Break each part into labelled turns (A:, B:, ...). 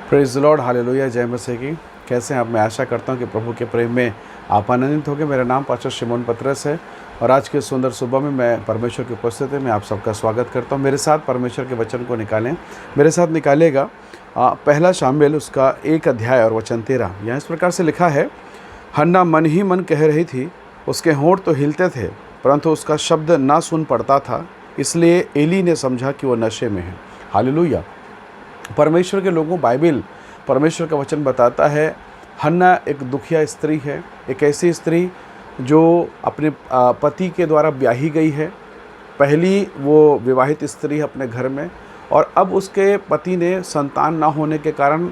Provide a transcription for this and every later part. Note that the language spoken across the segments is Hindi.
A: प्रेज़ द लॉर्ड, हालेलुया, जय मसीह की। कैसे हैं आप? मैं आशा करता हूं कि प्रभु के प्रेम में आप आनंदित होंगे। मेरा नाम पास्टर शिमोन पतरस है और आज के सुंदर सुबह में मैं परमेश्वर की उपस्थिति में आप सबका स्वागत करता हूं। मेरे साथ परमेश्वर के वचन को निकालें। मेरे साथ निकालेगा पहला शामुएल उसका 1 अध्याय और वचन 13। यहाँ इस प्रकार से लिखा है, हन्ना मन ही मन कह रही थी, उसके होंठ तो हिलते थे परंतु उसका शब्द ना सुन पड़ता था, इसलिए एली ने समझा कि वो नशे में है। हालेलुया। परमेश्वर के लोगों, बाइबल परमेश्वर का वचन बताता है, हन्ना एक दुखिया स्त्री है, एक ऐसी स्त्री जो अपने पति के द्वारा ब्याही गई है। पहली वो विवाहित स्त्री है अपने घर में, और अब उसके पति ने संतान ना होने के कारण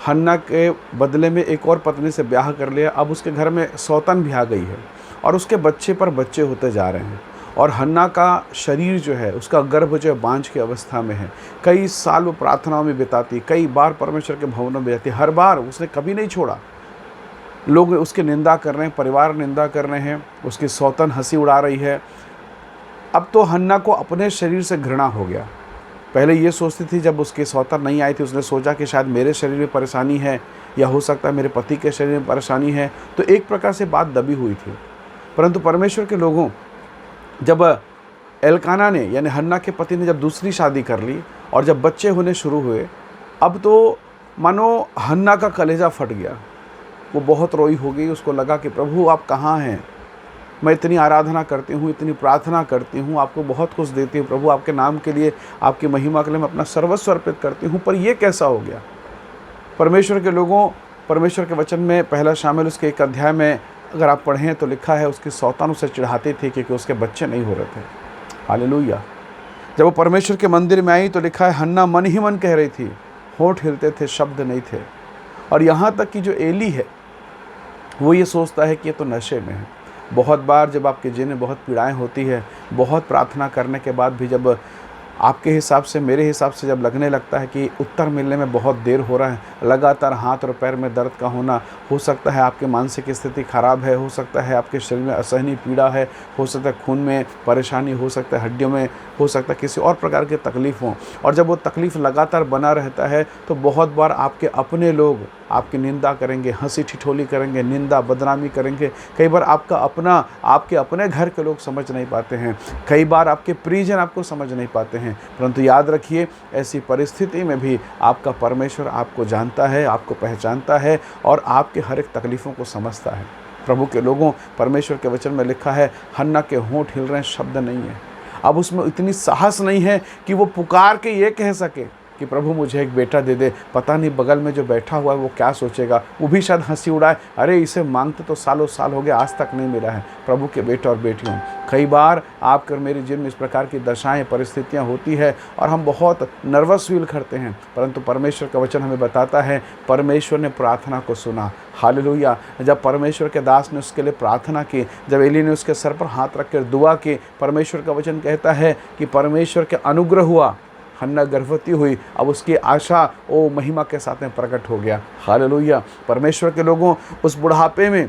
A: हन्ना के बदले में एक और पत्नी से ब्याह कर लिया। अब उसके घर में सौतन भी आ गई है और उसके बच्चे पर बच्चे होते जा रहे हैं। और हन्ना का शरीर जो है, उसका गर्भ जो है बांझ की अवस्था में है। कई साल वो प्रार्थनाओं में बिताती, कई बार परमेश्वर के भवनों में जाती, हर बार उसने कभी नहीं छोड़ा। लोग उसकी निंदा कर रहे हैं, परिवार निंदा कर रहे हैं, उसकी सौतन हंसी उड़ा रही है। अब तो हन्ना को अपने शरीर से घृणा हो गया। पहले ये सोचती थी, जब उसकी सौतन नहीं आई थी, उसने सोचा कि शायद मेरे शरीर में परेशानी है या हो सकता है मेरे पति के शरीर में परेशानी है, तो एक प्रकार से बात दबी हुई थी। परंतु परमेश्वर के लोगों, जब एलकाना ने यानी हन्ना के पति ने जब दूसरी शादी कर ली और जब बच्चे होने शुरू हुए, अब तो मानो हन्ना का कलेजा फट गया। वो बहुत रोई हो गई। उसको लगा कि प्रभु आप कहाँ हैं? मैं इतनी आराधना करती हूँ, इतनी प्रार्थना करती हूँ, आपको बहुत कुछ देती हूँ प्रभु, आपके नाम के लिए, आपकी महिमा के लिए मैं अपना सर्वस्व अर्पित करती हूँ, पर ये कैसा हो गया? परमेश्वर के लोगों, परमेश्वर के वचन में पहला शामुएल उसके 1 अध्याय में अगर आप पढ़ें तो लिखा है, उसकी सौतन उसे चिढ़ाती थी क्योंकि उसके बच्चे नहीं हो रहे थे। हालेलुया। जब वो परमेश्वर के मंदिर में आई तो लिखा है, हन्ना मन ही मन कह रही थी, होंठ हिलते थे, शब्द नहीं थे। और यहाँ तक कि जो एली है वो ये सोचता है कि ये तो नशे में है। बहुत बार जब आपके जीवन में बहुत पीड़ाएं होती है, बहुत प्रार्थना करने के बाद भी जब आपके हिसाब से, मेरे हिसाब से जब लगने लगता है कि उत्तर मिलने में बहुत देर हो रहा है, लगातार हाथ और पैर में दर्द का होना, हो सकता है आपकी मानसिक स्थिति खराब है, हो सकता है आपके शरीर में असहनीय पीड़ा है, हो सकता है खून में परेशानी, हो सकता है हड्डियों में, हो सकता है किसी और प्रकार की तकलीफ हो। और जब वो तकलीफ़ लगातार बना रहता है तो बहुत बार आपके अपने लोग आपकी निंदा करेंगे, हंसी ठिठोली करेंगे, निंदा बदनामी करेंगे। कई बार आपके अपने घर के लोग समझ नहीं पाते हैं, कई बार आपके परिजन आपको समझ नहीं पाते हैं। परंतु याद रखिए, ऐसी परिस्थिति में भी आपका परमेश्वर आपको जानता है, आपको पहचानता है और आपके हर एक तकलीफ़ों को समझता है। प्रभु के लोगों, परमेश्वर के वचन में लिखा है, हन्ना के होंठ हिल रहे हैं, शब्द नहीं है। अब उसमें इतनी साहस नहीं है कि वो पुकार के ये कह सके कि प्रभु मुझे एक बेटा दे दे। पता नहीं बगल में जो बैठा हुआ है वो क्या सोचेगा, वो भी शायद हंसी उड़ाए, अरे इसे मांगते तो सालों साल हो गए, आज तक नहीं मिला है। प्रभु के बेटे और बेटियों, कई बार आपकर मेरे जीवन में इस प्रकार की दशाएं, परिस्थितियां होती है और हम बहुत नर्वस फील करते हैं, परंतु परमेश्वर का वचन हमें बताता है, परमेश्वर ने प्रार्थना को सुना। हालेलुया। जब परमेश्वर के दास ने उसके लिए प्रार्थना की, जब एली ने उसके सर पर हाथ रख कर दुआ की, परमेश्वर का वचन कहता है कि परमेश्वर के अनुग्रह हुआ, हन्ना गर्भवती हुई। अब उसकी आशा ओ महिमा के साथ में प्रकट हो गया। हालेलुया। परमेश्वर के लोगों, उस बुढ़ापे में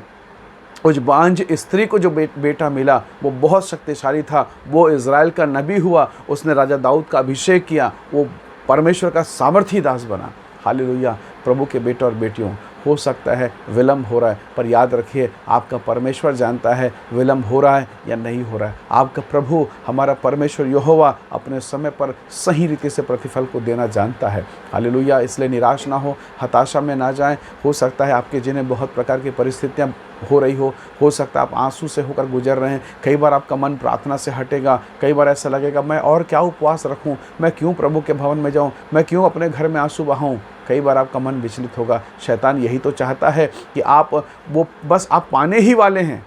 A: उस बांझ स्त्री को जो बेटा मिला वो बहुत शक्तिशाली था। वो इज़राइल का नबी हुआ, उसने राजा दाऊद का अभिषेक किया, वो परमेश्वर का सामर्थी दास बना। हालेलुया। प्रभु के बेटे और बेटियों, हो सकता है विलम्ब हो रहा है, पर याद रखिए, आपका परमेश्वर जानता है विलम्ब हो रहा है या नहीं हो रहा है। आपका प्रभु, हमारा परमेश्वर यहोवा अपने समय पर सही रीति से प्रतिफल को देना जानता है। हालेलुया। इसलिए निराश ना हो, हताशा में ना जाएं। हो सकता है आपके जिन्हें बहुत प्रकार की परिस्थितियां हो रही हो सकता है आप आंसू से होकर गुजर रहे हैं। कई बार आपका मन प्रार्थना से हटेगा, कई बार ऐसा लगेगा मैं और क्या उपवास रखूं, मैं क्यों प्रभु के भवन में जाऊं, मैं क्यों अपने घर में आंसू बहाऊं। कई बार आपका मन विचलित होगा। शैतान यही तो चाहता है कि आप पाने ही वाले हैं,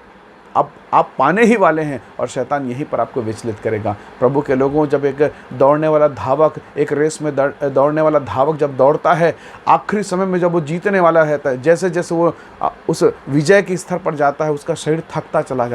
A: आप पाने ही वाले हैं, और शैतान यहीं पर आपको विचलित करेगा। प्रभु के लोगों, जब एक दौड़ने वाला धावक, एक रेस में दौड़ने वाला धावक जब दौड़ता है, आखिरी समय में जब वो जीतने वाला रहता है, जैसे जैसे वो उस विजय के स्तर पर जाता है, उसका शरीर थकता चला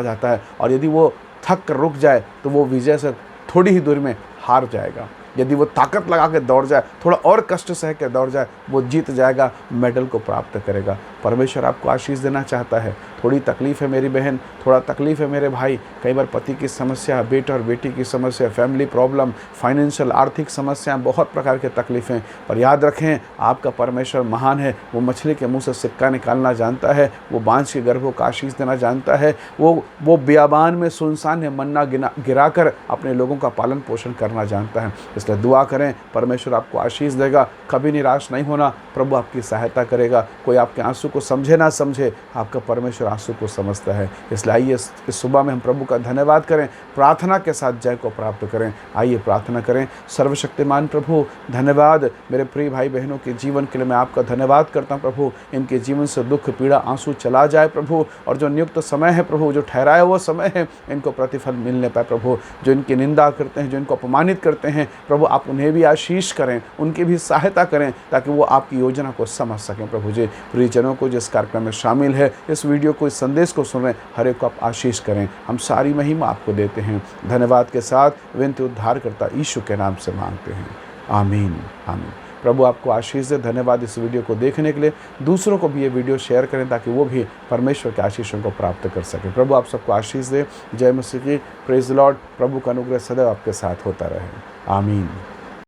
A: जाता है, और यदि वो थक कर रुक जाए तो वो विजय से थोड़ी ही दूर में हार जाएगा। यदि वो ताकत लगा के दौड़ जाए, थोड़ा और कष्ट सह के दौड़ जाए, वो जीत जाएगा, मेडल को प्राप्त करेगा। परमेश्वर आपको आशीष देना चाहता है, थोड़ी तकलीफ़ है मेरी बहन, थोड़ा तकलीफ़ है मेरे भाई, कई बार पति की समस्या, बेटा और बेटी की समस्या, फैमिली प्रॉब्लम, फाइनेंशियल आर्थिक समस्याएं, बहुत प्रकार की तकलीफ़ें। पर याद रखें, आपका परमेश्वर महान है। वो मछली के मुंह से सिक्का निकालना जानता है, वो बांझ के गर्भों को आशीष देना जानता है, वो बियाबान में सुनसान में मन्ना गिराकर अपने लोगों का पालन पोषण करना जानता है। इसलिए दुआ करें, परमेश्वर आपको आशीष देगा। कभी निराश नहीं होना, प्रभु आपकी सहायता करेगा। कोई आपके आंसू को समझे ना समझे, आपका परमेश्वर आंसू को समझता है। इसलिए आइए इस सुबह में हम प्रभु का धन्यवाद करें, प्रार्थना के साथ जय को प्राप्त करें। आइए प्रार्थना करें। सर्वशक्तिमान प्रभु, धन्यवाद मेरे प्रिय भाई बहनों के जीवन के लिए मैं आपका धन्यवाद करता हूँ प्रभु। इनके जीवन से दुख, पीड़ा, आंसू चला जाए प्रभु, और जो नियुक्त समय है प्रभु, जो ठहराया हुआ समय है, इनको प्रतिफल मिलने पाए प्रभु। जो इनकी निंदा करते हैं, जो इनको अपमानित करते हैं प्रभु, आप उन्हें भी आशीष करें, उनकी भी सहायता करें, ताकि वो आपकी योजना को समझ सकें प्रभु जी। प्रियजनों को जिस कार्यक्रम में शामिल है, इस वीडियो को, इस संदेश को सुन रहे, हर एक को आप आशीष करें। हम सारी महिमा आपको देते हैं। धन्यवाद के साथ विनती उद्धारकर्ता यीशु के नाम से मांगते हैं, आमीन आमीन। प्रभु आपको आशीष दे। धन्यवाद इस वीडियो को देखने के लिए। दूसरों को भी ये वीडियो शेयर करें, ताकि वो भी परमेश्वर के आशीषों को प्राप्त कर सकें। प्रभु आप सबको आशीष दे। जय मसीह की। Praise the Lord. प्रभु का अनुग्रह सदैव आपके साथ होता रहे, आमीन।